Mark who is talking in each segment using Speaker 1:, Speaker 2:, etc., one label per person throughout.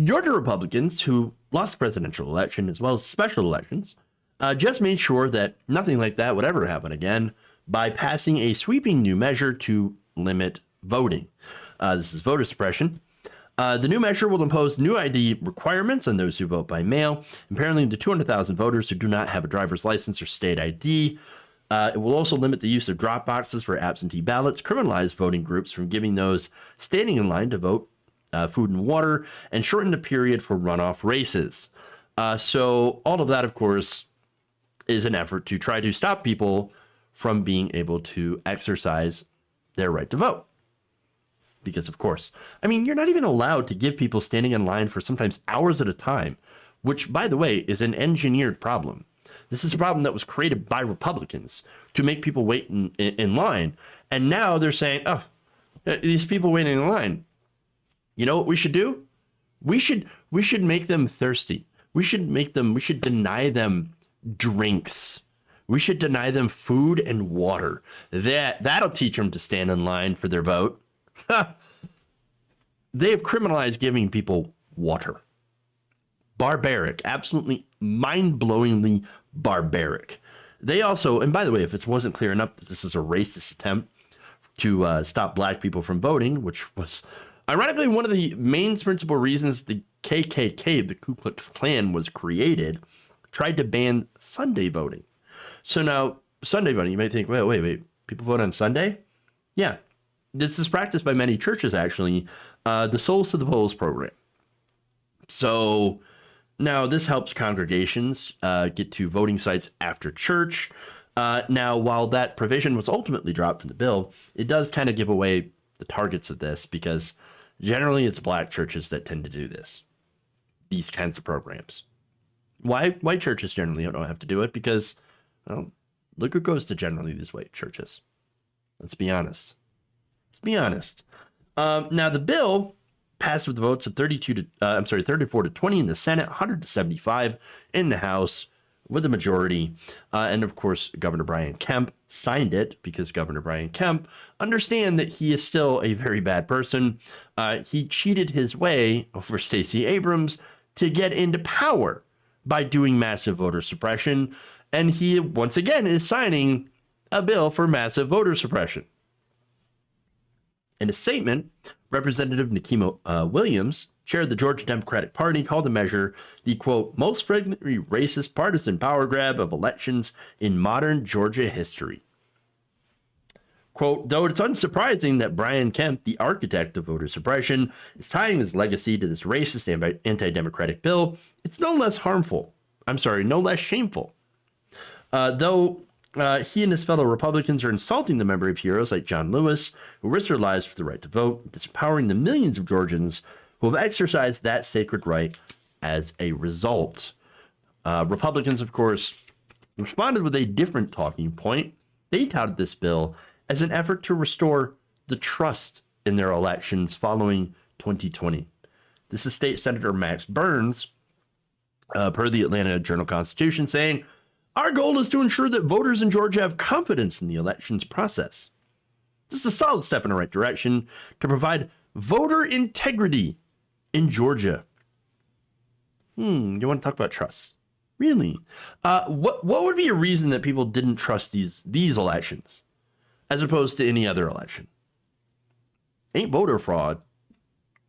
Speaker 1: Georgia Republicans, who lost the presidential election as well as special elections, just made sure that nothing like that would ever happen again by passing a sweeping new measure to limit voting. This is voter suppression. The new measure will impose new ID requirements on those who vote by mail. Apparently, the 200,000 voters who do not have a driver's license or state ID. It will also limit the use of drop boxes for absentee ballots, criminalize voting groups from giving those standing in line to vote food and water, and shorten the period for runoff races. So all of that, of course, is an effort to try to stop people from being able to exercise their right to vote. Because, of course, I mean, you're not even allowed to give people standing in line for sometimes hours at a time, which, by the way, is an engineered problem. This is a problem that was created by Republicans to make people wait in line. And now they're saying, oh, these people waiting in line, you know what we should do? We should make them thirsty. We should deny them drinks. We should deny them food and water. That'll teach them to stand in line for their vote. They have criminalized giving people water. Barbaric, absolutely mind-blowingly barbaric. They also, and by the way, if it wasn't clear enough that this is a racist attempt to stop black people from voting, which was ironically one of the main principal reasons the KKK, the Ku Klux Klan, was created, tried to ban Sunday voting. So now, Sunday voting, you may think, wait, people vote on Sunday? Yeah. This is practiced by many churches, actually, the Souls to the Polls program. So now this helps congregations get to voting sites after church. Now, while that provision was ultimately dropped from the bill, it does kind of give away the targets of this because generally it's black churches that tend to do these kinds of programs. Why? White churches generally don't have to do it because, well, look who goes to generally these white churches. Let's be honest. Now, the bill passed with the votes of 34 to 20 in the Senate, 100 to 75 in the House with a majority. And of course, Governor Brian Kemp signed it because Governor Brian Kemp understands that he is still a very bad person. He cheated his way over Stacey Abrams to get into power by doing massive voter suppression. And he, once again, is signing a bill for massive voter suppression. In a statement, Representative Nikema Williams, chair of the Georgia Democratic Party, called the measure the, quote, most flagrantly racist partisan power grab of elections in modern Georgia history. Quote, though it's unsurprising that Brian Kemp, the architect of voter suppression, is tying his legacy to this racist anti-democratic bill, it's no less shameful. Though he and his fellow Republicans are insulting the memory of heroes like John Lewis, who risked their lives for the right to vote, disempowering the millions of Georgians who have exercised that sacred right as a result. Republicans, of course, responded with a different talking point. They touted this bill as an effort to restore the trust in their elections following 2020. This is State Senator Max Burns, per the Atlanta Journal-Constitution, saying, our goal is to ensure that voters in Georgia have confidence in the elections process. This is a solid step in the right direction to provide voter integrity in Georgia. You want to talk about trust? Really? What would be a reason that people didn't trust these elections as opposed to any other election? Ain't voter fraud,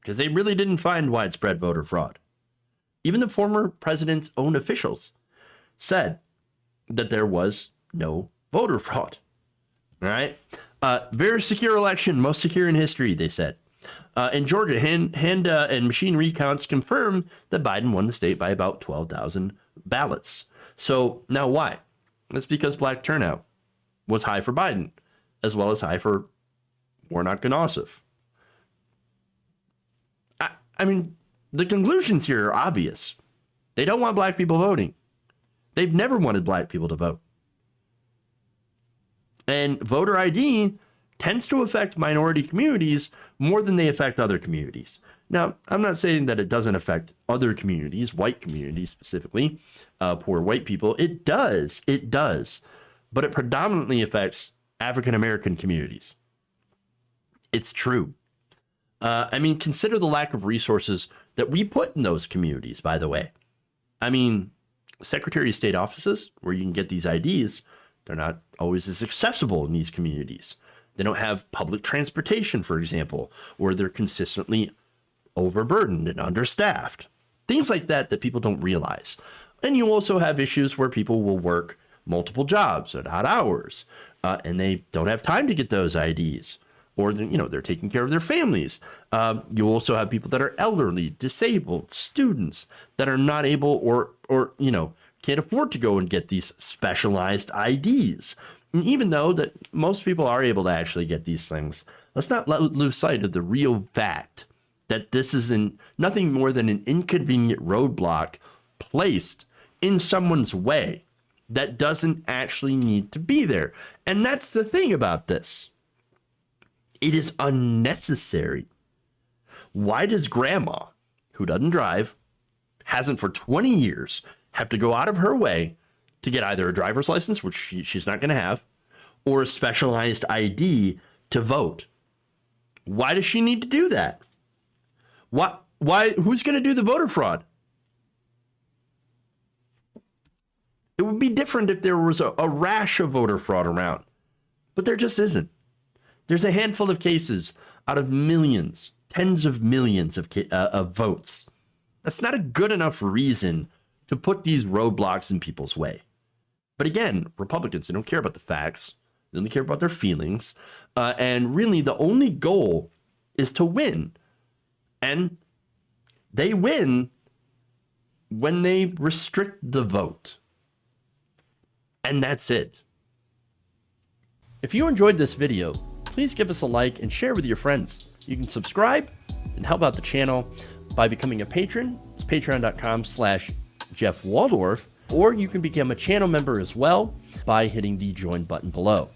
Speaker 1: because they really didn't find widespread voter fraud. Even the former president's own officials said that there was no voter fraud. All right. Very secure election, most secure in history, they said. In Georgia, hand and machine recounts confirm that Biden won the state by about 12,000 ballots. So now why? It's because black turnout was high for Biden, as well as high for Warnock and Ossoff. I mean, the conclusions here are obvious. They don't want black people voting. They've never wanted black people to vote. And voter ID tends to affect minority communities more than they affect other communities. Now, I'm not saying that it doesn't affect other communities, white communities specifically, poor white people. It does. But it predominantly affects African American communities. It's true. I mean, consider the lack of resources that we put in those communities, by the way. I mean, Secretary of State offices where you can get these IDs, they're not always as accessible in these communities. They don't have public transportation, for example, or they're consistently overburdened and understaffed. Things like that that people don't realize. And you also have issues where people will work multiple jobs at odd hours, and they don't have time to get those IDs, or they're taking care of their families. You also have people that are elderly, disabled, students that are not able or can't afford to go and get these specialized IDs. And even though that most people are able to actually get these things, let's not lose sight of the real fact that this is nothing more than an inconvenient roadblock placed in someone's way that doesn't actually need to be there. And that's the thing about this. It is unnecessary. Why does grandma, who doesn't drive, hasn't for 20 years, have to go out of her way to get either a driver's license, which she's not going to have, or a specialized ID to vote? Why does she need to do that? Why? Who's going to do the voter fraud? It would be different if there was a rash of voter fraud around, but there just isn't. There's a handful of cases out of millions, tens of millions of votes. That's not a good enough reason to put these roadblocks in people's way. But again, Republicans, they don't care about the facts. They only care about their feelings. And really, the only goal is to win. And they win when they restrict the vote. And that's it. If you enjoyed this video, please give us a like and share with your friends. You can subscribe and help out the channel by becoming a patron. It's patreon.com/Jeff Waldorf, or you can become a channel member as well by hitting the join button below.